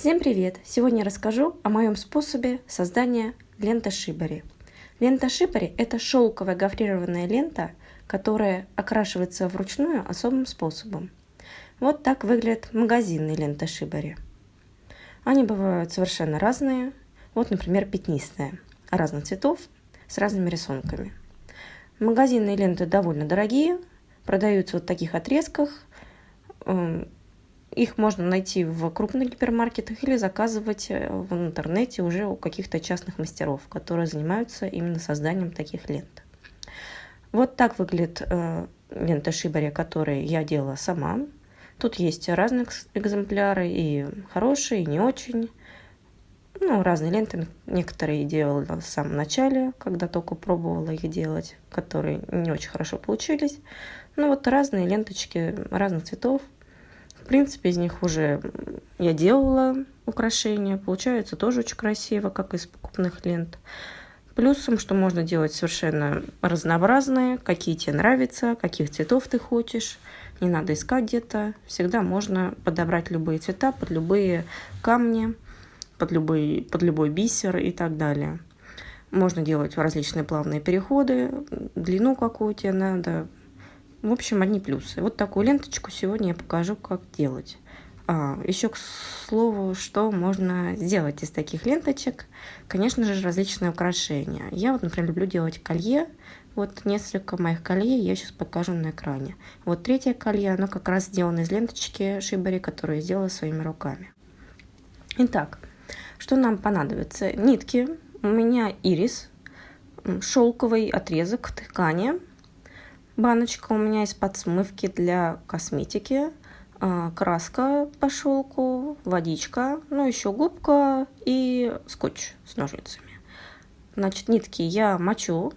Всем привет! Сегодня я расскажу о моем способе создания ленты шибори. Лента шибори – это шелковая гофрированная лента, которая окрашивается вручную особым способом. Вот так выглядят магазинные ленты шибори. Они бывают совершенно разные. Вот, например, пятнистая, разных цветов, с разными рисунками. Магазинные ленты довольно дорогие, продаются вот в таких отрезках. Их можно найти в крупных гипермаркетах или заказывать в интернете уже у каких-то частных мастеров, которые занимаются именно созданием таких лент. Вот так выглядит лента шибори, которые я делала сама. Тут есть разные экземпляры, и хорошие, и не очень. Разные ленты. Некоторые делала в самом начале, когда только пробовала их делать, которые не очень хорошо получились. Вот разные ленточки разных цветов. В принципе, из них уже я делала украшения. Получается тоже очень красиво, как из покупных лент. Плюсом, что можно делать совершенно разнообразные, какие тебе нравятся, каких цветов ты хочешь. Не надо искать где-то. Всегда можно подобрать любые цвета под любые камни, под любой бисер и так далее. Можно делать различные плавные переходы, длину, какую тебе надо. В общем, одни плюсы. Вот такую ленточку сегодня я покажу, как делать. Еще, к слову, что можно сделать из таких ленточек. Конечно же, различные украшения. Я например, люблю делать колье. Вот несколько моих колье я сейчас покажу на экране. Вот третье колье, оно как раз сделано из ленточки шибори, которую я сделала своими руками. Итак, что нам понадобится? Нитки. У меня ирис, шелковый отрезок ткани, баночка у меня из-под смывки для косметики, краска по шелку, водичка, еще губка и скотч с ножницами. Значит, нитки я мочу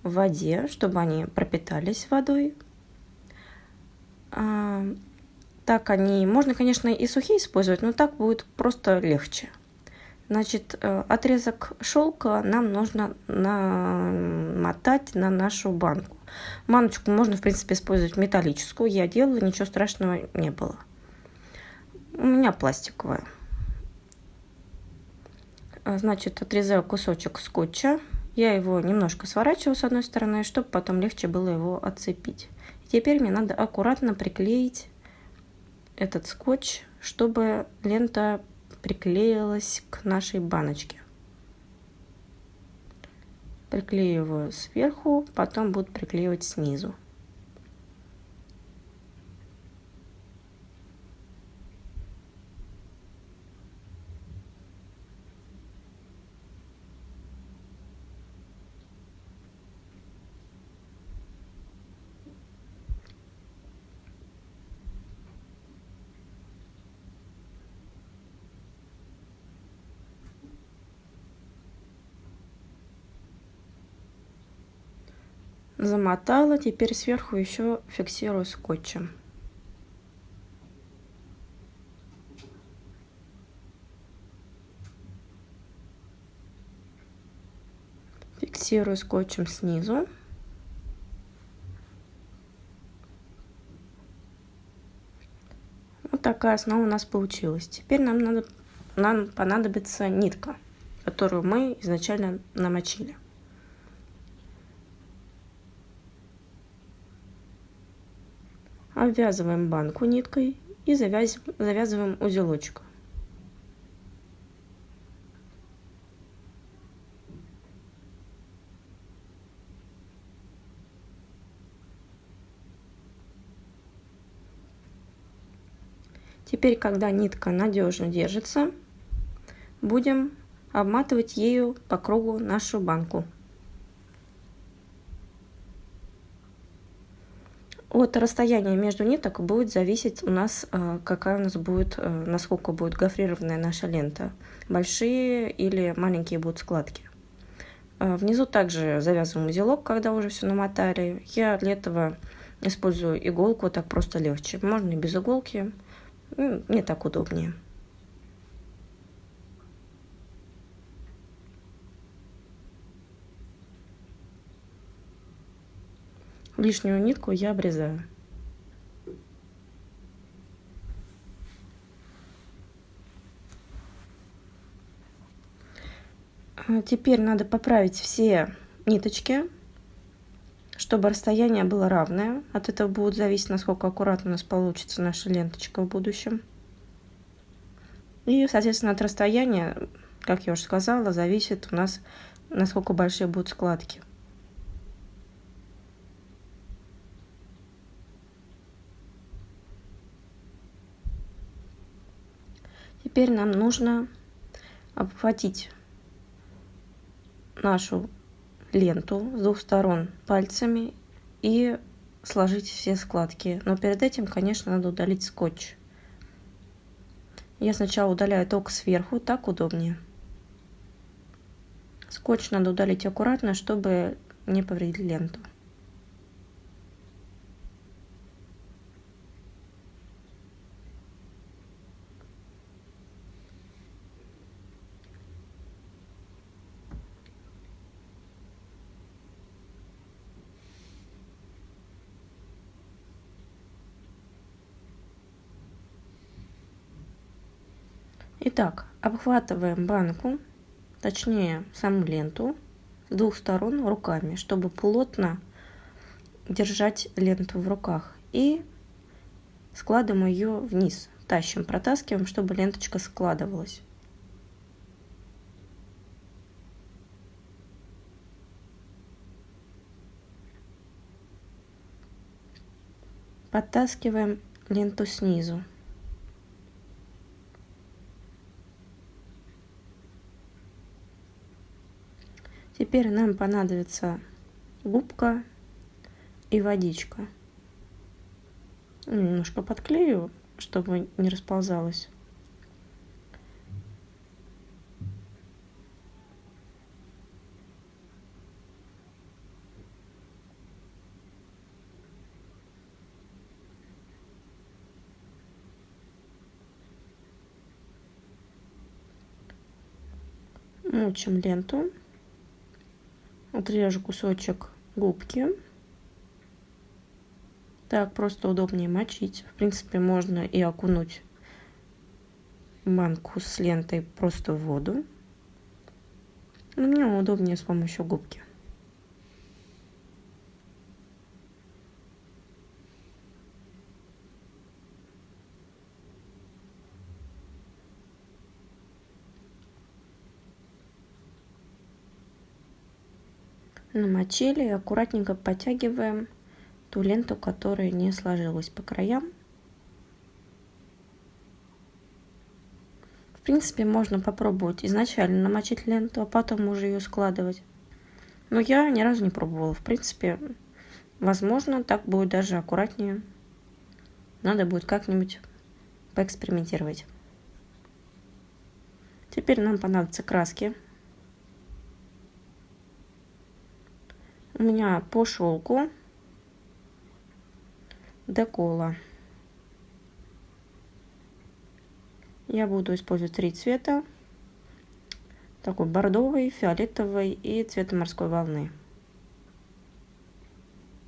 в воде, чтобы они пропитались водой. Так можно, конечно, и сухие использовать, но так будет просто легче. Значит, отрезок шелка нам нужно намотать на нашу банку. Баночку можно, в принципе, использовать металлическую. Я делала, ничего страшного не было. У меня пластиковая. Значит, отрезаю кусочек скотча. Я его немножко сворачиваю с одной стороны, чтобы потом легче было его отцепить. И теперь мне надо аккуратно приклеить этот скотч, чтобы лента приклеилась к нашей баночке. Приклеиваю сверху, потом буду приклеивать снизу. Замотала, теперь сверху еще фиксирую скотчем. Фиксирую скотчем снизу. Вот такая основа у нас получилась. Теперь нам понадобится нитка, которую мы изначально намочили. Обвязываем банку ниткой и завязываем узелочек. Теперь, когда нитка надежно держится, будем обматывать ею по кругу нашу банку. От расстояния между ниток будет зависеть у нас, насколько будет гофрированная наша лента. Большие или маленькие будут складки. Внизу также завязываем узелок, когда уже все намотали. Я для этого использую иголку, так просто легче. Можно и без иголки, мне так удобнее. Лишнюю нитку я обрезаю. Теперь надо поправить все ниточки, чтобы расстояние было равное. От этого будет зависеть, насколько аккуратно у нас получится наша ленточка в будущем. И, соответственно, от расстояния, как я уже сказала, зависит у нас, насколько большие будут складки. Теперь нам нужно обхватить нашу ленту с двух сторон пальцами и сложить все складки. Но перед этим, конечно, надо удалить скотч. Я сначала удаляю только сверху, так удобнее. Скотч надо удалить аккуратно, чтобы не повредить ленту. Итак, обхватываем банку, точнее саму ленту, с двух сторон руками, чтобы плотно держать ленту в руках. И складываем ее вниз, тащим, протаскиваем, чтобы ленточка складывалась. Подтаскиваем ленту снизу. Теперь нам понадобится губка и водичка. Немножко подклею, чтобы не расползалось. Мочим ленту. Отрежу кусочек губки. Так просто удобнее мочить. В принципе, можно и окунуть банку с лентой просто в воду. Но мне удобнее с помощью губки. Намочили и аккуратненько подтягиваем ту ленту, которая не сложилась по краям. В принципе, можно попробовать изначально намочить ленту, а потом уже ее складывать. Но я ни разу не пробовала. В принципе, возможно, так будет даже аккуратнее. Надо будет как-нибудь поэкспериментировать. Теперь нам понадобятся краски. У меня по шелку Декола. Я буду использовать 3 цвета. Такой бордовый, фиолетовый и цвета морской волны.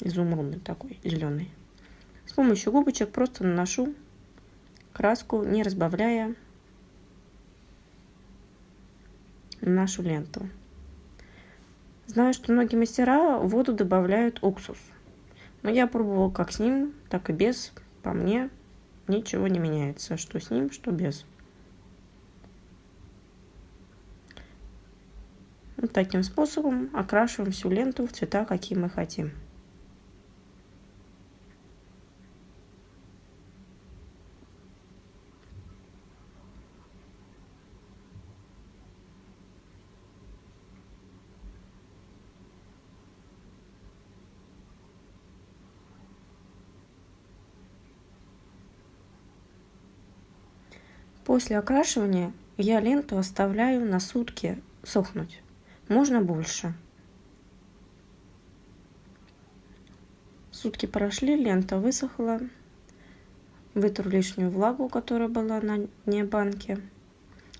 Изумрудный такой, зеленый. С помощью губочек просто наношу краску, не разбавляя, нашу ленту. Знаю, что многие мастера в воду добавляют уксус. Но я пробовала как с ним, так и без. По мне ничего не меняется, что с ним, что без. Вот таким способом окрашиваем всю ленту в цвета, какие мы хотим. После окрашивания я ленту оставляю на сутки сохнуть. Можно больше. Сутки прошли, лента высохла. Вытру лишнюю влагу, которая была на дне банки.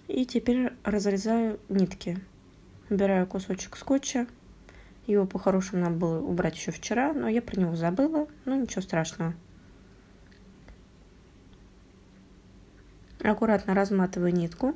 И теперь разрезаю нитки. Убираю кусочек скотча. Его по-хорошему надо было убрать еще вчера, но я про него забыла. Но ничего страшного. Аккуратно разматываю нитку.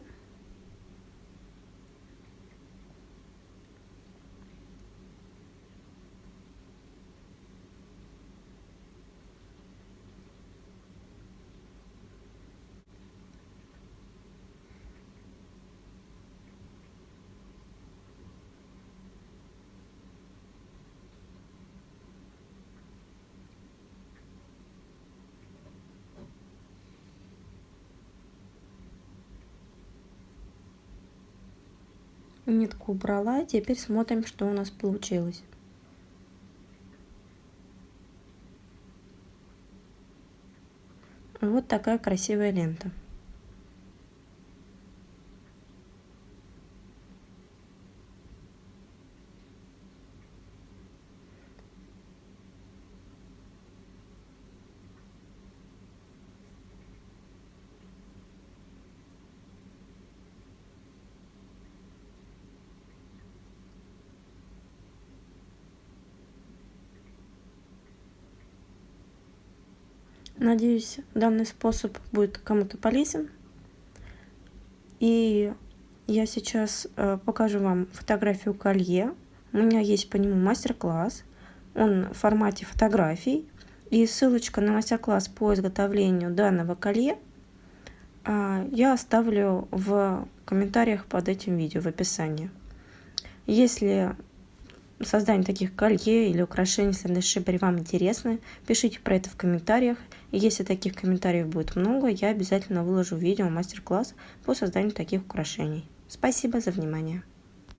Нитку убрала, теперь смотрим, что у нас получилось. Вот такая красивая лента. Надеюсь, данный способ будет кому-то полезен. И я сейчас покажу вам фотографию колье. У меня есть по нему мастер-класс. Он в формате фотографий. И ссылочка на мастер-класс по изготовлению данного колье я оставлю в комментариях под этим видео, в описании. Если создание таких колье или украшений с ландышибри вам интересно, пишите про это в комментариях. И если таких комментариев будет много, я обязательно выложу видео мастер-класс по созданию таких украшений. Спасибо за внимание.